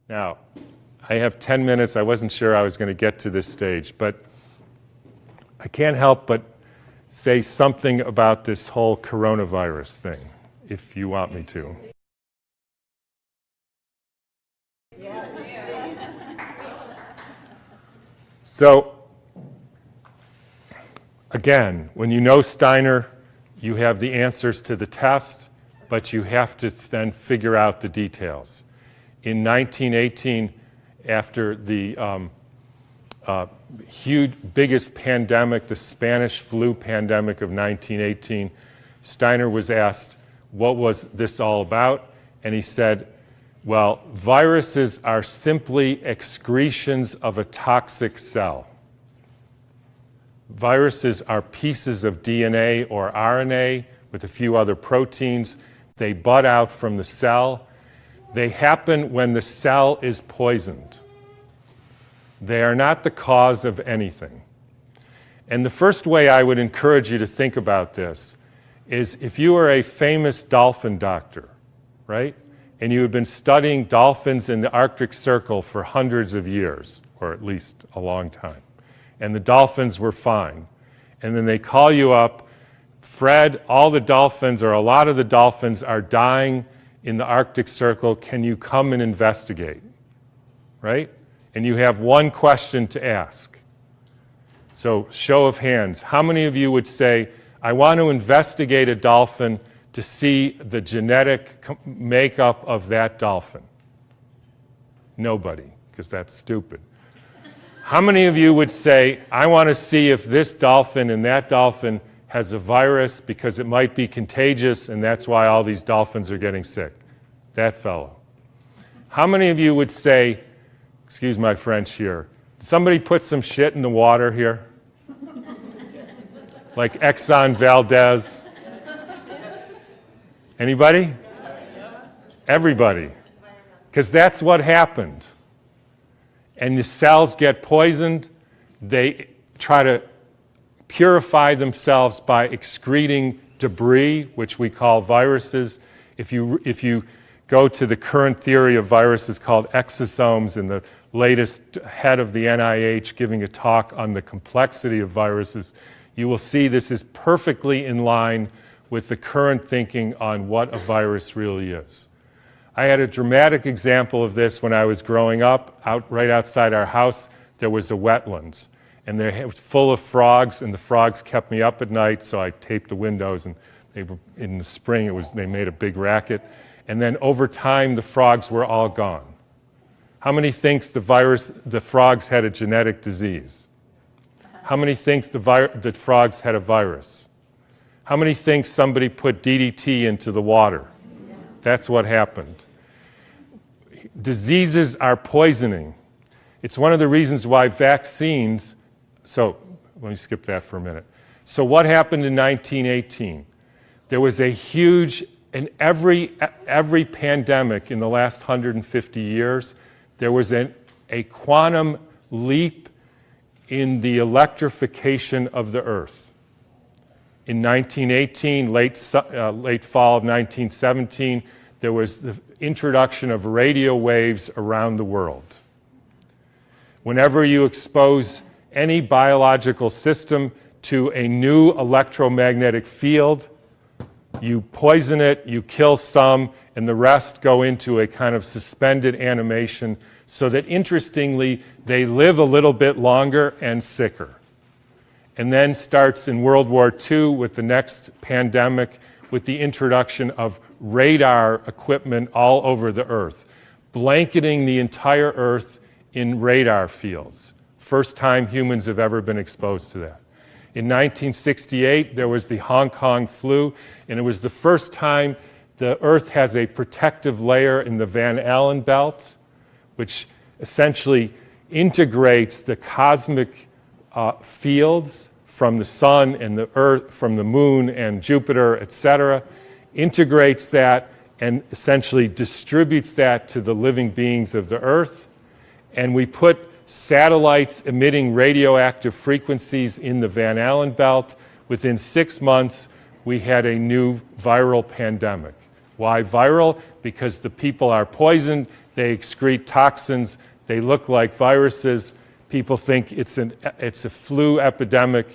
Now, I have 10 minutes. I wasn't sure I was going to get to this stage, but I can't help but say something about this whole coronavirus thing, if you want me to. So, again, when you know Steiner, you have the answers to the test, but you have to then figure out the details. In 1918, after the biggest pandemic, the Spanish flu pandemic of 1918, Steiner was asked, what was this all about? And he said, well, viruses are simply excretions of a toxic cell. Viruses are pieces of DNA or RNA with a few other proteins. They bud out from the cell. They happen when the cell is poisoned. They are not the cause of anything. And the first way I would encourage you to think about this is if you are a famous dolphin doctor, right? And you have been studying dolphins in the Arctic Circle for hundreds of years, or at least a long time, and the dolphins were fine. And then they call you up, Fred, all the dolphins, or a lot of the dolphins are dying in the Arctic Circle, can you come and investigate, right? And you have one question to ask. So, show of hands, how many of you would say, I want to investigate a dolphin to see the genetic makeup of that dolphin? Nobody, because that's stupid. How many of you would say, I want to see if this dolphin and that dolphin has a virus because it might be contagious and that's why all these dolphins are getting sick? That fellow. How many of you would say, excuse my French here, somebody put some shit in the water here? Like Exxon Valdez? Anybody? Everybody. Because that's what happened. And the cells get poisoned. They try to purify themselves by excreting debris, which we call viruses. If you go to the current theory of viruses called exosomes, and the latest head of the NIH giving a talk on the complexity of viruses, you will see this is perfectly in line with the current thinking on what a virus really is. I had a dramatic example of this when I was growing up. Right outside our house, there was a wetlands, and they're full of frogs, and the frogs kept me up at night, so I taped the windows, and in the spring they made a big racket. And then over time, the frogs were all gone. How many thinks the frogs had a genetic disease? How many thinks the frogs had a virus? How many think somebody put DDT into the water? That's what happened. Diseases are poisoning. It's one of the reasons why vaccines, so let me skip that for a minute. So what happened in 1918? There was a huge, in every pandemic in the last 150 years, there was a quantum leap in the electrification of the Earth. In 1918, late fall of 1917, there was the introduction of radio waves around the world. Whenever you expose any biological system to a new electromagnetic field, you poison it, you kill some, and the rest go into a kind of suspended animation so that, interestingly, they live a little bit longer and sicker. And then starts in World War II with the next pandemic with the introduction of radar equipment all over the Earth, blanketing the entire Earth in radar fields. First time humans have ever been exposed to that. In 1968, there was the Hong Kong flu, and it was the first time the Earth has a protective layer in the Van Allen belt, which essentially integrates the cosmic fields from the sun and the Earth, from the moon and Jupiter, etc., integrates that and essentially distributes that to the living beings of the Earth. And we put satellites emitting radioactive frequencies in the Van Allen belt. Within 6 months, we had a new viral pandemic. Why viral? Because the people are poisoned, they excrete toxins, they look like viruses. People think it's a flu epidemic.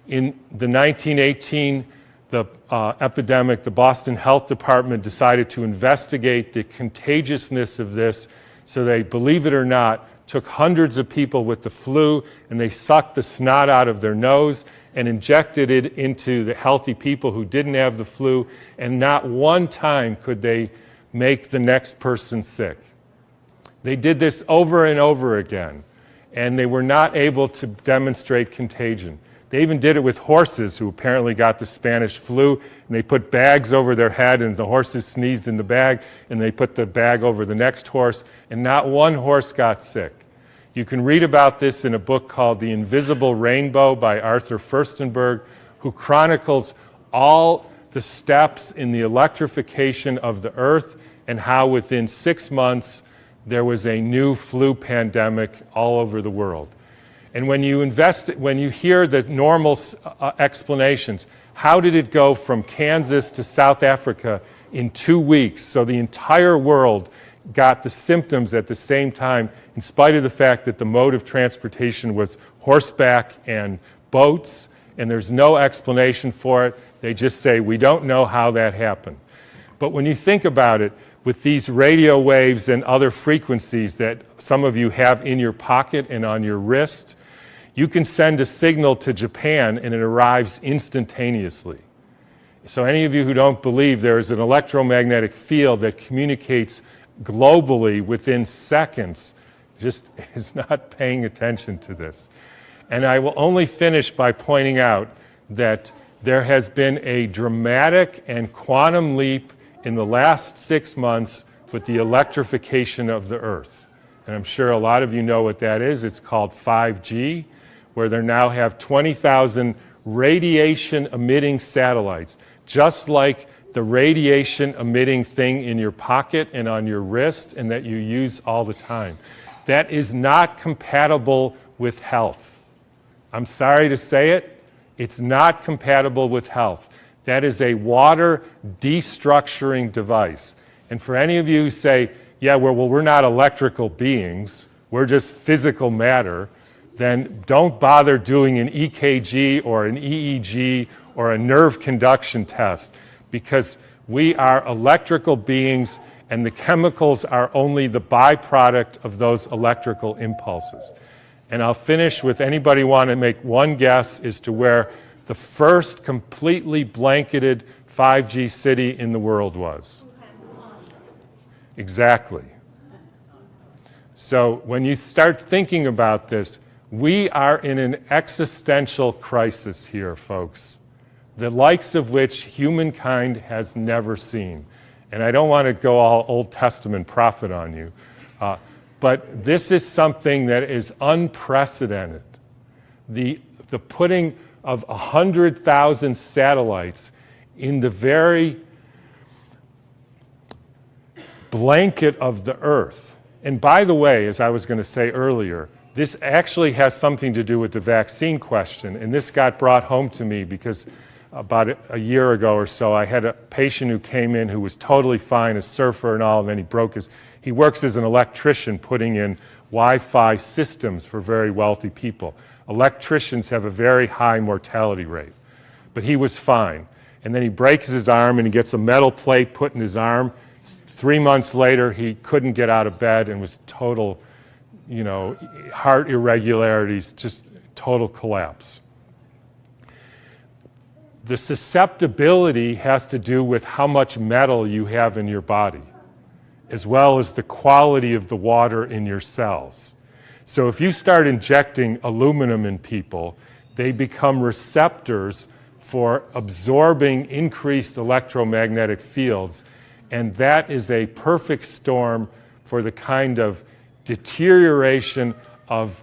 In the 1918 epidemic, the Boston Health Department decided to investigate the contagiousness of this. So they, believe it or not, took hundreds of people with the flu and they sucked the snot out of their nose and injected it into the healthy people who didn't have the flu, and not one time could they make the next person sick. They did this over and over again, and they were not able to demonstrate contagion. They even did it with horses who apparently got the Spanish flu, and they put bags over their head, and the horses sneezed in the bag, and they put the bag over the next horse, and not one horse got sick. You can read about this in a book called The Invisible Rainbow by Arthur Furstenberg, who chronicles all the steps in the electrification of the Earth and how within 6 months there was a new flu pandemic all over the world. And when you hear the normal explanations, how did it go from Kansas to South Africa in 2 weeks? So the entire world got the symptoms at the same time, in spite of the fact that the mode of transportation was horseback and boats, and there's no explanation for it. They just say, we don't know how that happened. But when you think about it, with these radio waves and other frequencies that some of you have in your pocket and on your wrist, you can send a signal to Japan and it arrives instantaneously. So any of you who don't believe there is an electromagnetic field that communicates globally within seconds just is not paying attention to this. And I will only finish by pointing out that there has been a dramatic and quantum leap in the last 6 months with the electrification of the Earth. And I'm sure a lot of you know what that is. It's called 5G, where they now have 20,000 radiation-emitting satellites, just like the radiation-emitting thing in your pocket and on your wrist and that you use all the time. That is not compatible with health. I'm sorry to say it, it's not compatible with health. That is a water destructuring device. And for any of you who say, yeah, well, we're not electrical beings, we're just physical matter, then don't bother doing an EKG or an EEG or a nerve conduction test, because we are electrical beings and the chemicals are only the byproduct of those electrical impulses. And I'll finish with, anybody want to make one guess as to where the first completely blanketed 5G city in the world was? Exactly. So when you start thinking about this, we are in an existential crisis here, folks, the likes of which humankind has never seen. And I don't want to go all Old Testament prophet on you, but this is something that is unprecedented. The putting of 100,000 satellites in the very blanket of the Earth. And by the way, as I was going to say earlier, this actually has something to do with the vaccine question, and this got brought home to me because about a year ago or so, I had a patient who came in who was totally fine, a surfer and all, and then he works as an electrician putting in Wi-Fi systems for very wealthy people. Electricians have a very high mortality rate, but he was fine. And then he breaks his arm and he gets a metal plate put in his arm. 3 months later, he couldn't get out of bed and was total, heart irregularities, just total collapse. The susceptibility has to do with how much metal you have in your body, as well as the quality of the water in your cells. So if you start injecting aluminum in people, they become receptors for absorbing increased electromagnetic fields, and that is a perfect storm for the kind of deterioration of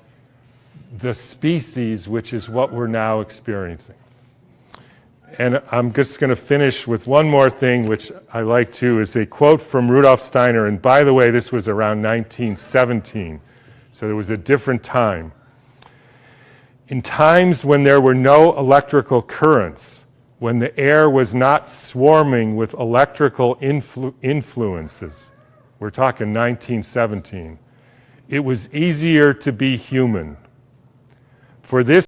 the species, which is what we're now experiencing. And I'm just going to finish with one more thing, which I like too, is a quote from Rudolf Steiner. And by the way, this was around 1917, so there was a different time. In times when there were no electrical currents, when the air was not swarming with electrical influences. We're talking 1917. It was easier to be human. For this